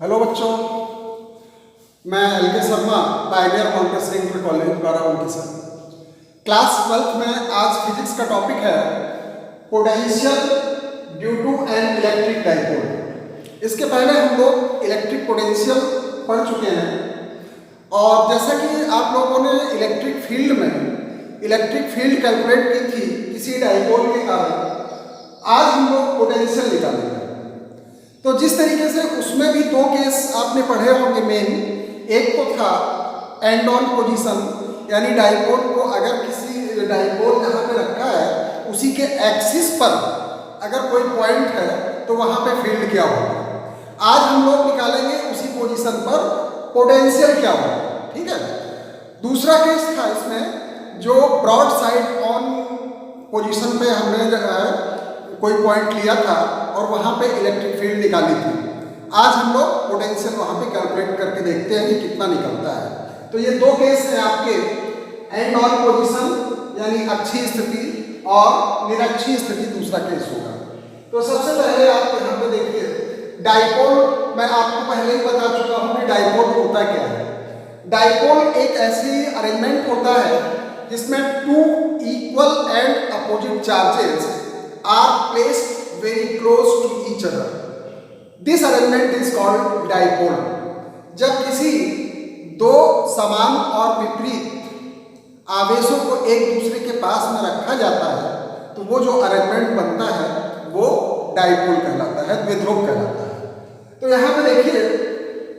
Hello बच्चों, मैं L K. Sharma, pioneer montessori inter college Barabanki से। क्लास 12th में आज फिजिक्स का टॉपिक है potential due to an electric dipole. इसके पहले हम लोग इलेक्ट्रिक पोटेंशियल पढ़ चुके हैं और जैसा कि आप लोगों ने इलेक्ट्रिक फील्ड में इलेक्ट्रिक फील्ड कैलकुलेट की थी किसी डाइपोल के कारण, आज हम लोग पोटेंशियल निकालेंगे। तो जिस तरीके से उसमें भी दो केस आपने पढ़े होंगे मेन, एक तो था एंड ऑन पोजीशन, यानी डाइपोल को अगर किसी डाइपोल जहाँ पे रखा है उसी के एक्सिस पर अगर कोई पॉइंट है तो वहाँ पे फील्ड क्या होगा। आज हम लोग निकालेंगे उसी पोजीशन पर पोटेंशियल क्या होगा, ठीक है। दूसरा केस था इसमें जो ब्रॉड साइड ऑन पोजीशन पे हमने कोई पॉइंट लिया था और वहाँ पे इलेक्ट्रिक फील्ड निकाली थी। आज हम लोग पोटेंशियल वहाँ पे कैलकुलेट करके देखते हैं कि कितना निकलता है। तो ये दो केस हैं आपके, एंड ऑन पोजीशन यानी अक्षीय स्थिति और निरक्षीय स्थिति दूसरा केस होगा। तो सबसे पहले आप यहाँ पे देखिए डाइपोल, मैं आपको पहले ही बता चुका हूँ कि डाइपोल होता क्या है। डाइपोल एक ऐसी अरेंजमेंट होता है जिसमें two equal and opposite charges are placed very close to each other. This arrangement is called dipole. जब किसी दो समान और विपरीत आवेशों को एक दूसरे के पास में रखा जाता है तो वो जो अरेंजमेंट बनता है वो डाइपोल कहलाता है, द्विध्रुव कहलाता है। तो यहाँ पे देखिए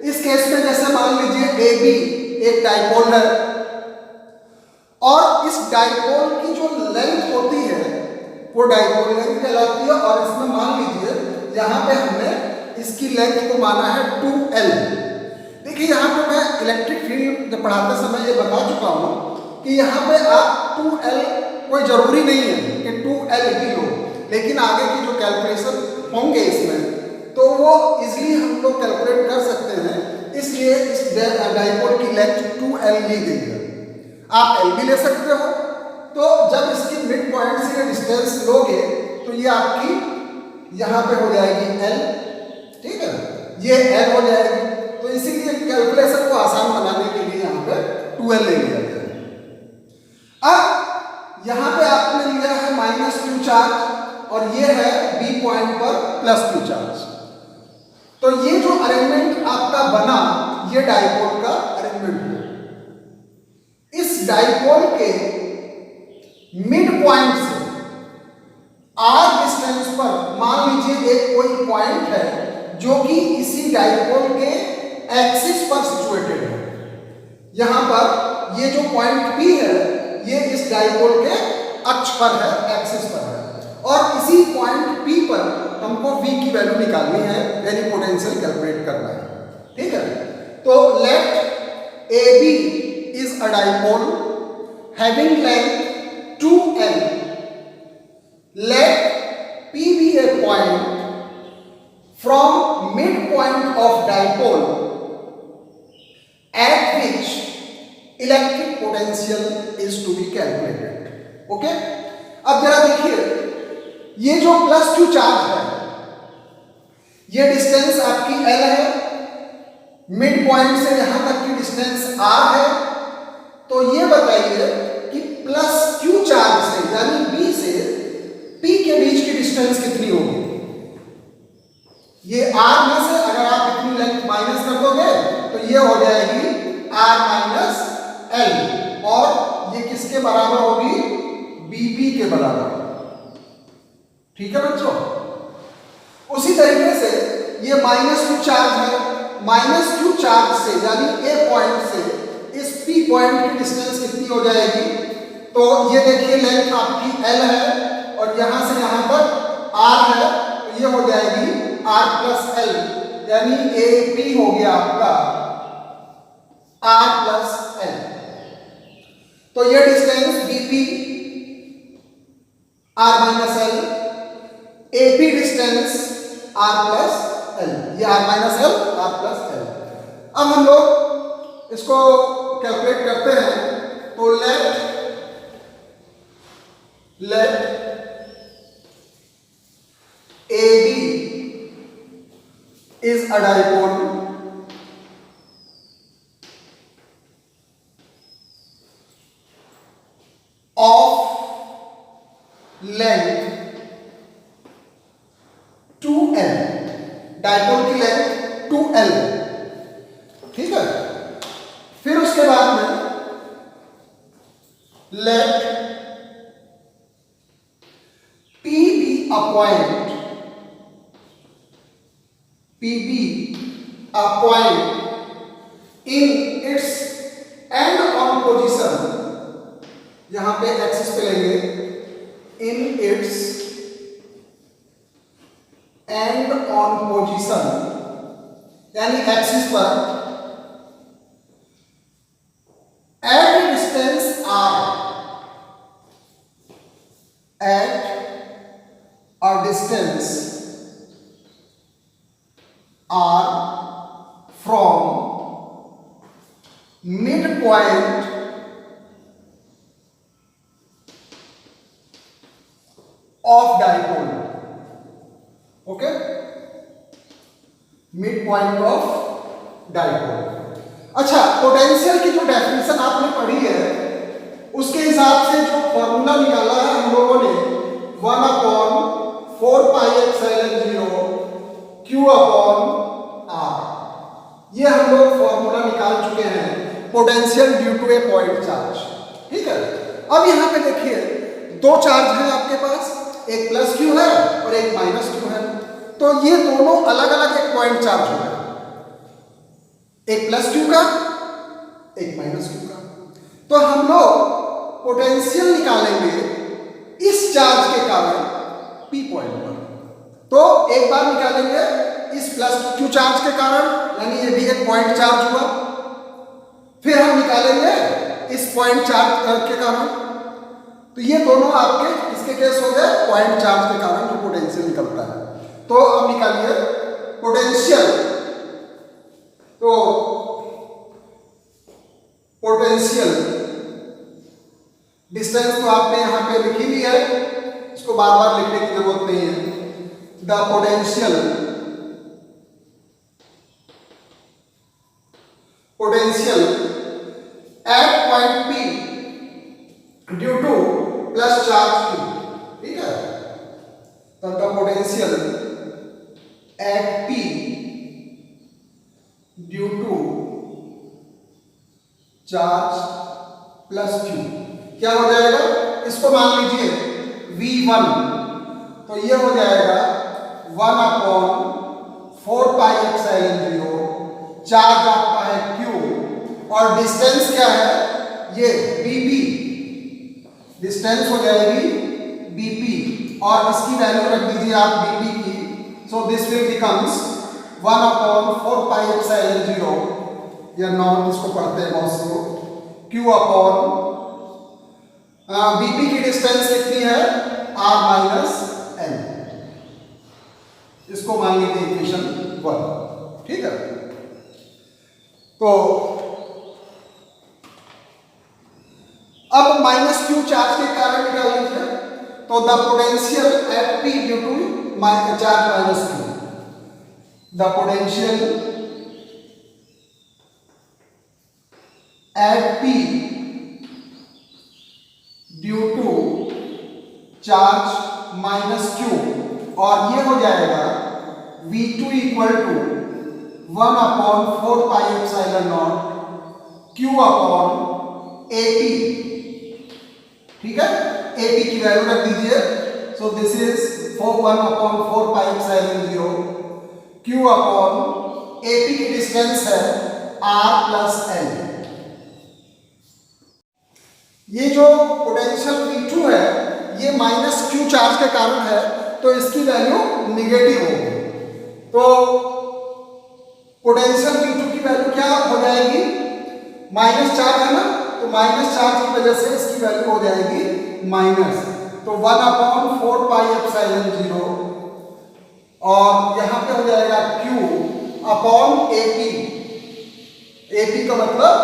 इस केस में जैसे मान लीजिए AB एक डाइपोल है और इस डाइपोल की जो लेंथ होती है वो डाइपोल लेंथ कहलाती है। और इसमें मान लीजिए यहाँ पे हमने इसकी लेंथ को माना है 2L। देखिए यहाँ पे मैं इलेक्ट्रिक फील्ड जब पढ़ाते समय ये बता चुका हूँ कि यहाँ पे आप 2L कोई जरूरी नहीं है कि 2L ही लो, लेकिन आगे की जो कैलकुलेशन होंगे इसमें तो वो इजीली हम लोग कैलकुलेट कर सकते हैं, इसलिए इस डाइपोल की लेंथ 2L ली गई है। आप L भी ले सकते हो। तो जब इसकी मिड पॉइंट से डिस्टेंस लोगे तो ये आपकी यहाँ पे हो जाएगी L, ठीक है, ये L हो जाएगी। तो इसीलिए कैलकुलेशन को आसान बनाने के लिए यहाँ पे 2L ले लिया गया है। अब यहाँ पे आपने लिया है -q चार्ज और ये है B पॉइंट पर +q चार्ज। तो ये जो अरेंजमेंट आपका बना ये डाइपोल का अरेंजमेंट है। इस डाइपोल के मिड पॉइंट से r डिस्टेंस पर मान लीजिए एक कोई पॉइंट है जो कि इसी डाइपोल के एक्सिस पर सिचुएटेड है। यहां पर ये जो पॉइंट P है ये इस डाइपोल के अक्ष पर है, एक्सिस पर है, और इसी पॉइंट P पर हमको V की वैल्यू निकालनी है, यानी पोटेंशियल कैलकुलेट करना है, ठीक है। तो let AB is a dipole having length 2L. Let P be a point from midpoint of dipole at which electric potential is to be calculated. Okay? अब जरा देखिए ये जो +q चार्ज है ये डिस्टेंस आपकी L है, मिड पॉइंट से यहां तक की डिस्टेंस R है। तो ये बताइए कि +q चार्ज से यानी B से P के बीच की डिस्टेंस कितनी होगी। ये R में से अगर आप इतनी लेंथ माइनस कर दोगे तो ये हो जाएगी R - L और ये किसके बराबर होगी, BP के बराबर, ठीक है बच्चों। उसी तरीके से ये -q चार्ज है, -q चार्ज से यानी A पॉइंट से इस P पॉइंट की डिस्टेंस कितनी हो जाएगी। तो ये देखिए लेंथ आपकी L है और यहां से यहां तक R है, तो ये हो जाएगी R + L, यानी AP हो गया आपका R + L। तो ये distance BP R - L, AP distance R + L, ये R - L R + L। अब हम लोग इसको कैलकुलेट करते हैं। तो let AB is a dipole length 2L, dipole की लेंथ 2L, ठीक है। फिर उसके बाद में let P be a point, P be a point in its end on position, यहां पे एक्सिस पे लेंगे, in its end on position, यानी एक्सिस पर at a distance r, at a distance r from midpoint of dipole, okay, midpoint of dipole। अच्छा, potential की जो definition आपने पढ़ी है उसके हिसाब से जो फॉर्मूला निकाला है हम लोगों ने 1/4πε0 Q/R, ये हम लोग फॉर्मूला निकाल चुके हैं potential due to a point charge, ठीक है। अब यहाँ पे देखिए दो चार्ज हैं आपके पास, एक प्लस क्यू है और एक माइनस क्यू है, तो ये दोनों अलग अलग एक पॉइंट चार्ज हो गए, एक प्लस क्यू का एक माइनस क्यू का। तो हम लोग पोटेंशियल निकालेंगे इस चार्ज के कारण पी पॉइंट पर, तो एक बार निकालेंगे इस प्लस क्यू चार्ज के कारण, यानी ये भी एक पॉइंट चार्ज हुआ, फिर हम निकालेंगे इस पॉइंट चार्ज के कारण, तो ये दोनों आपके इसके केस हो गए पॉइंट चार्ज के कारण जो पोटेंशियल निकलता है। तो अब निकालिए पोटेंशियल, तो पोटेंशियल डिस्टेंस तो आपने यहां पे लिखी ली है, इसको बार बार लिखने की जरूरत नहीं है। The potential at point P due to plus charge Q, ठीक है। तो the potential at P due to charge plus Q क्या हो जाएगा, इसको मान लीजिए V1, तो ये हो जाएगा 1/4πε0, चार्ज आपका है Q और डिस्टेंस क्या है ये BP, डिस्टेंस हो जाएगी BP और इसकी वैल्यू रख दीजिए आप BP की, सो दिस विल बिकम्स 1/4πε0, या नॉन इसको पढ़ते हैं बहुत से लोग, Q अपॉन BP की डिस्टेंस कितनी है R-L, इसको मान लीजिए इक्वेशन 1, ठीक है। तो अब माइनस क्यू चार्ज के कारण निकाल लीजिए, तो the potential at P due to charge minus Q, the potential at P due to charge minus Q, और ये हो जाएगा V2 equal to 1/4πε0 Q upon AP, ठीक है। AP की वैल्यू रख दीजिए, so this is 1/4πε0 Q upon AP की डिस्टेंस है R+L। ये जो पोटेंशियल V2 है ये माइनस Q चार्ज के कारण है, तो इसकी वैल्यू निगेटिव होगी, तो पोटेंशियल V2 की वैल्यू क्या हो जाएगी, माइनस चार्ज है ना, तो माइनस चार्ज की वजह से इसकी वैल्यू हो जाएगी माइनस, तो 1/4πε0 और यहां पे हो जाएगा Q अपॉन AP, AP का मतलब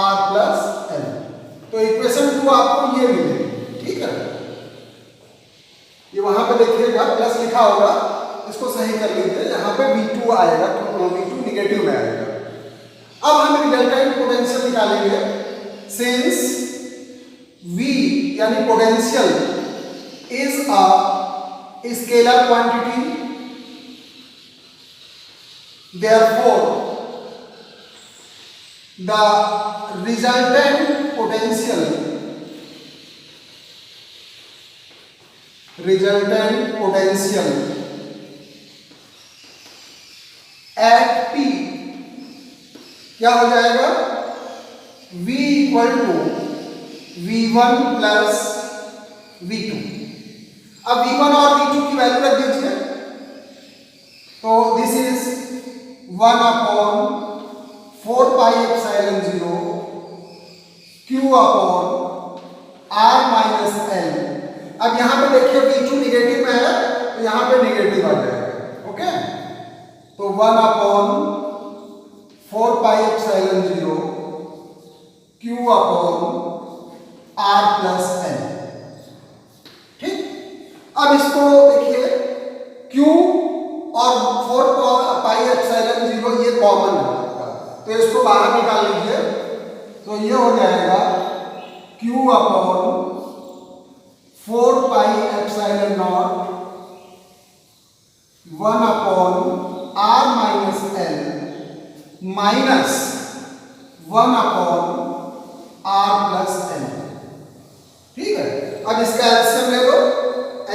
R+L, तो इक्वेशन 2 आपको ये मिलेगी, ठीक है। ये वहां पे देखिएगा प्लस लिखा होगा, इसको सही कर लीजिए, यहाँ पे V2 आएगा, तो V2 निगेटिव में आएगा। अब हम रिजल्टेंट पोटेंशियल निकालेंगे, सिंस V यानी potential is a scalar quantity. Therefore, the resultant potential at P क्या हो जाएगा? V equal to V1 plus V2। अब V1 और V2 की वैल्यू रख दीजिए, तो this is 1 upon 4 pi epsilon 0 Q upon R minus L। अब यहां पे देखिए V2 निगेटिव में है, तो यहां पे निगेटिव आ जाएगा। ओके, तो 1 अपॉन 4 पाई epsilon 0 Q upon R plus L। ठीक, अब इसको देखिए Q और 4 पाई एप्सिलॉन 0 ये कॉमन है, तो इसको बाहर निकाल लीजिए, तो ये हो जाएगा Q upon 4 pi epsilon not 1 upon R minus L minus 1 upon R plus L। ठीक है, अब इसका एलसीएम ले लो,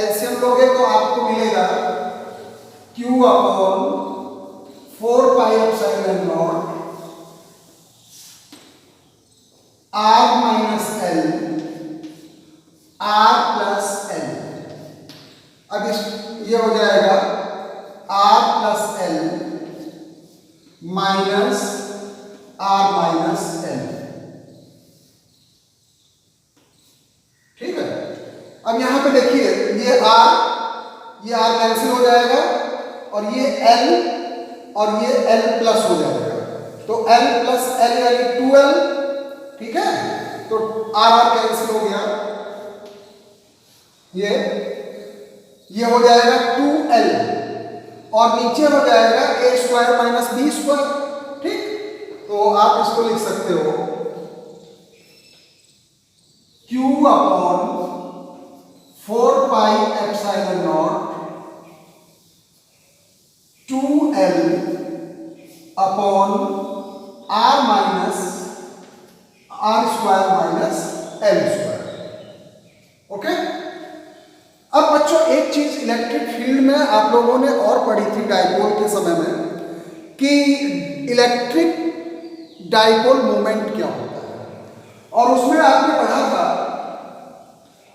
एलसीएम लोगे तो आपको मिलेगा Q upon 4 pi epsilon not R minus L R plus L। अब ये हो जाएगा R plus L minus R minus L। ठीक है, अब यहां पे देखिए ये R कैंसिल हो जाएगा, और ये L और ये L प्लस हो जाएगा, तो L प्लस L यानी 2L। ठीक है, तो R कैंसिल हो गया, ये हो जाएगा 2L, और नीचे हो जाएगा a square minus b square. ठीक, तो आप इसको लिख सकते हो Q upon 4 pi epsilon not 2L upon R minus R square minus L square. Okay, अब बच्चों एक चीज इलेक्ट्रिक फील्ड में आप लोगों ने और पढ़ी थी डाइपोल के समय में, कि इलेक्ट्रिक डाइपोल मोमेंट क्या होता है, और उसमें आपने पढ़ा था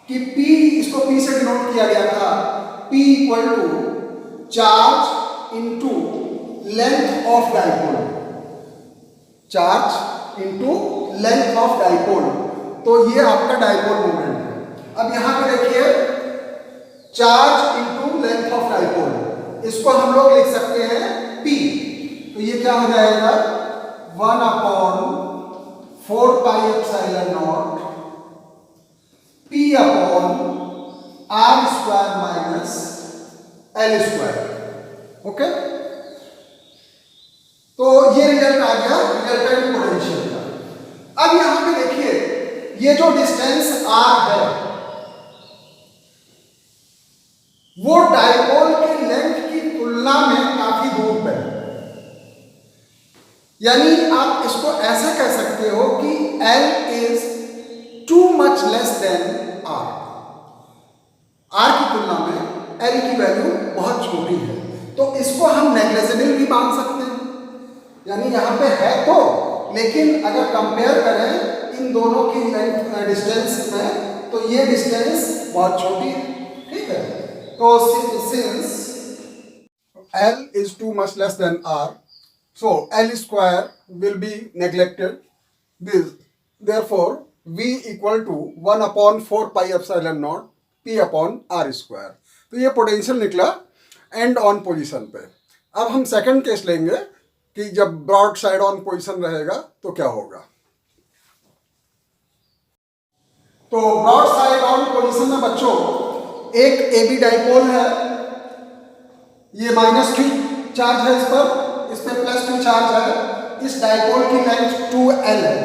कि P, इसको P से डिनोट किया गया था, P equal to charge into length of dipole, charge into length of dipole, तो ये आपका डाइपोल मोमेंट है। अब यहां पे देखिए charge into length of dipole, इसको हम लोग लिख सकते हैं P, तो ये क्या हो जाएगा 1 upon 4 pi epsilon not P upon R square minus L square. Okay, तो ये रिजल्ट आ गया रिजल्टेंट पोटेंशियल का। अब यहां पे देखिए ये जो डिस्टेंस R है वो डाइपोल के लेंथ की तुलना में काफी दूर पर है, यानी आप इसको ऐसा कह सकते हो कि L is too much less than R। R की तुलना में L की वैल्यू बहुत छोटी है, तो इसको हम नेग्लिजिबल भी मान सकते हैं, यानी यहां पे है तो, लेकिन अगर कंपेयर करें इन दोनों की डिस्टेंस में, तो ये डिस्टेंस बहुत छोटी है। ठीक है, तो since L is too much less than R, so L square will be neglected. Therefore, V equal to 1 upon 4 pi epsilon naught P upon R square. तो ये पोटेंशियल निकला एंड ऑन पोजीशन पे। अब हम सेकंड केस लेंगे कि जब broad side on position रहेगा तो क्या होगा। तो ब्रॉड साइड ऑन पोजीशन में बच्चों एक AB डाइपोल है, ये माइनस Q चार्ज है इस पर प्लस Q चार्ज है, इस डाइपोल की लेंथ 2L है।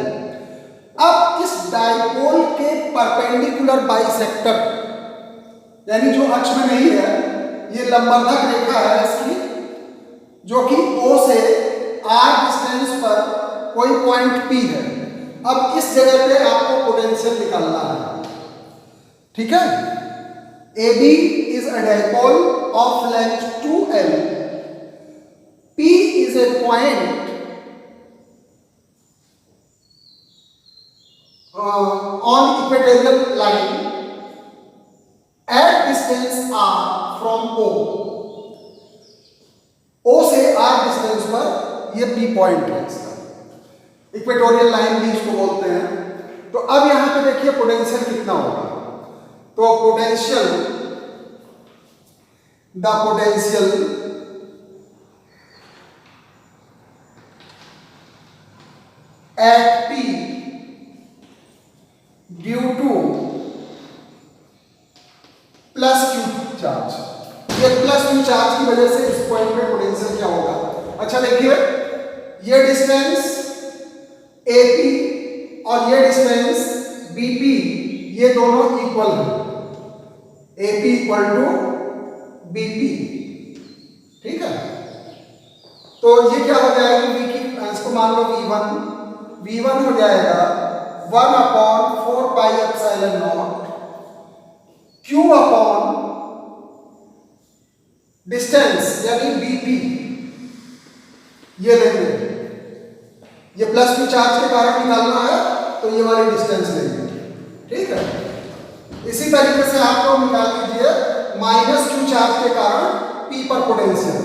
अब इस डाइपोल के परपेंडिकुलर बाइसेक्टर यानी जो अक्ष में नहीं है, ये लंबवत रेखा है इसकी, जो कि O से R डिस्टेंस पर कोई पॉइंट P है। अब इस जगह पे आपको पोटेंशियल निकालना है, ठीक है। AB is a dipole of length 2L. P is a point on equatorial line at distance R from O. O से R डिस्टेंस पर ये P पॉइंट है इसका, इक्वेटोरियल लाइन भी इसको बोलते हैं। तो अब यहां पे देखिए पोटेंशियल कितना होगा। तो potential, the potential at P due to plus Q charge, ये प्लस क्यू चार्ज की वजह से इस पॉइंट पे पोटेंशियल क्या होगा। अच्छा देखिए, ये डिस्टेंस AP और ये डिस्टेंस BP, ये दोनों इक्वल हैं, AP इक्वल टू BP, ठीक है। तो ये क्या हो जाएगा, V की इसको मान लो V1 हो जाएगा 1/4 pi epsilon not Q upon distance यानी BP, ये लेंगे, ये प्लस क्यू चार्ज के कारण निकालना है तो ये वाली डिस्टेंस लेंगे, ठीक है। इसी तरीके से आपको निकाल लीजिए माइनस क्यू चार्ज के कारण P पर पोटेंशियल।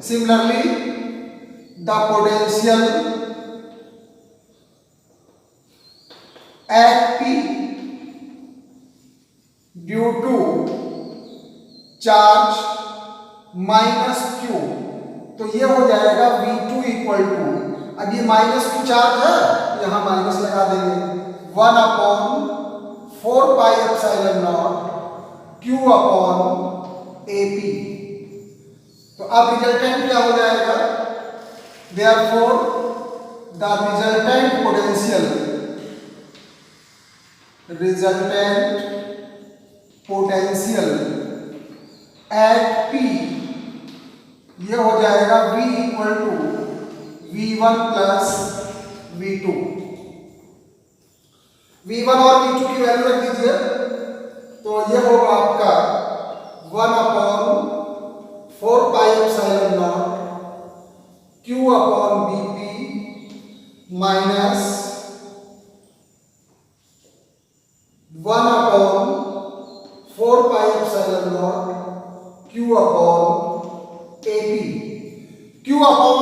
Similarly the potential at P due to charge minus Q, तो ये हो जाएगा V2 इक्वल टू, अब ये माइनस क्यू चार्ज है, यहां माइनस लगा देंगे, 1/4 pi epsilon not Q upon AP। तो अब रिजल्टेंट क्या हो जाएगा, therefore the resultant potential at P, ये हो जाएगा V equal to V1 plus V2। V1 और V2 की वैल्यू रख दीजिए, तो ये होगा आपका 1/4 pi epsilon not Q upon BP minus 1/4 pi epsilon not Q upon AP। Q upon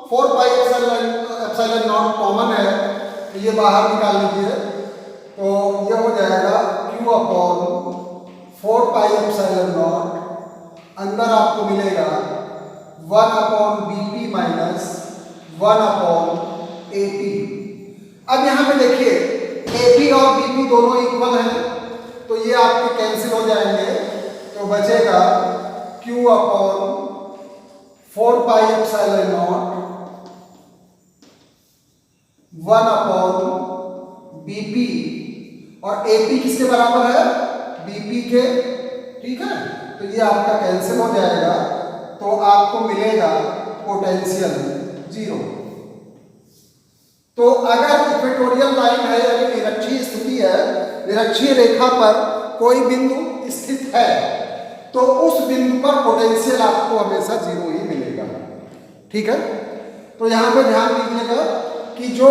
4 pi epsilon not common है, तो ये बाहर निकाल लीजिए, तो ये हो जाएगा Q upon 4 pi epsilon not, अंदर आपको मिलेगा 1/BP माइनस 1/AP। अब यहाँ पे देखिए AP और BP दोनों इक्वल हैं, तो ये आपके कैंसिल हो जाएंगे, तो बचेगा Q upon 4 pi epsilon not 1/BP, और AP किसके बराबर है, BP के, ठीक है। तो ये आपका कैंसिल हो जाएगा, तो आपको मिलेगा पोटेंशियल 0। तो अगर इक्वेटोरियल लाइन है यानी निरक्षीय स्थिति है, निरक्षीय रेखा पर कोई बिंदु स्थित है, तो उस बिंदु पर पोटेंशियल आपको हमेशा 0 ही मिलेगा, ठीक है। तो यहां पे ध्यान दीजिएगा कि जो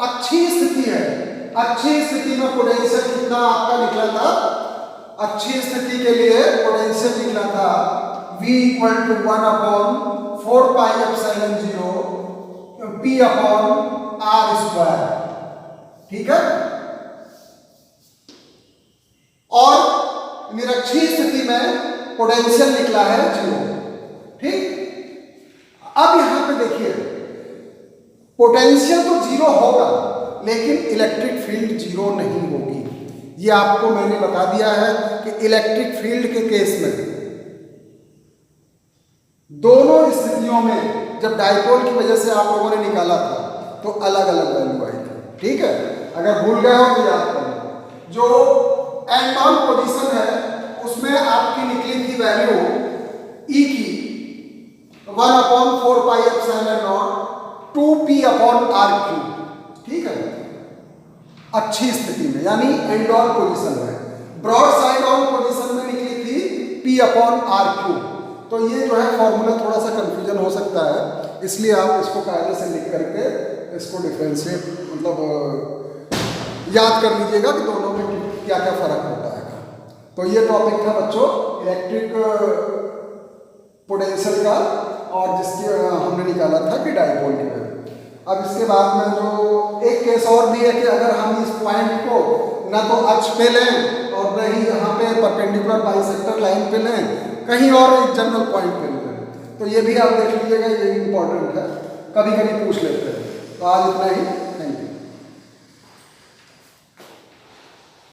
अक्षीय स्थिति है, अक्षीय स्थिति में पोटेंशियल कितना आपका निकला था, अक्षीय स्थिति के लिए पोटेंशियल निकला था V equal to 1/4 pi epsilon 0 P upon R square, ठीक है। और निरक्षीय स्थिति में पोटेंशियल निकला है 0, ठीक। अब यहां पे देखिए पोटेंशियल तो 0 होगा, लेकिन इलेक्ट्रिक फील्ड 0 नहीं होगी। ये आपको मैंने बता दिया है कि इलेक्ट्रिक फील्ड के केस में दोनों स्थितियों में जब डाइपोल की वजह से आप लोगों ने निकाला था तो अलग अलग वैल्यू आई थी, ठीक है। अगर भूल गए हो तो याद करो, जो एंड ऑन पोजीशन है उसमें आपकी निकली थी वैल्यू ई की 1/4 पाई एप्सिलॉन नॉट 2p/r³। ठीक है, अच्छी स्थिति में यानी एंड ऑन पोजीशन में, ब्रॉड साइड ऑन पोजीशन में निकली थी p/r³। तो ये जो है फॉर्मूला थोड़ा सा कंफ्यूजन हो सकता है, इसलिए आप इसको कायदे से लिख करके इसको डिफरेंशिएट मतलब याद कर लीजिएगा कि दोनों में क्या क्या फर्क होता है। तो ये टॉपिक था बच्चों इलेक्ट्रिक पोटेंशियल का, और जिसकी हमने निकाला था कि डाइपोल की वैल्यू। अब इसके बाद में जो एक केस और भी है कि अगर हम इस पॉइंट को ना तो अक्ष पे लें और न ही यहाँ पे परपेंडिकुलर बाइसेक्टर लाइन पे लें, कहीं और एक जनरल पॉइंट पे लें, तो ये भी आप देख लीजिएगा, ये इंपॉर्टेंट है, कभी कभी पूछ लेते हैं। तो आज इतना ही।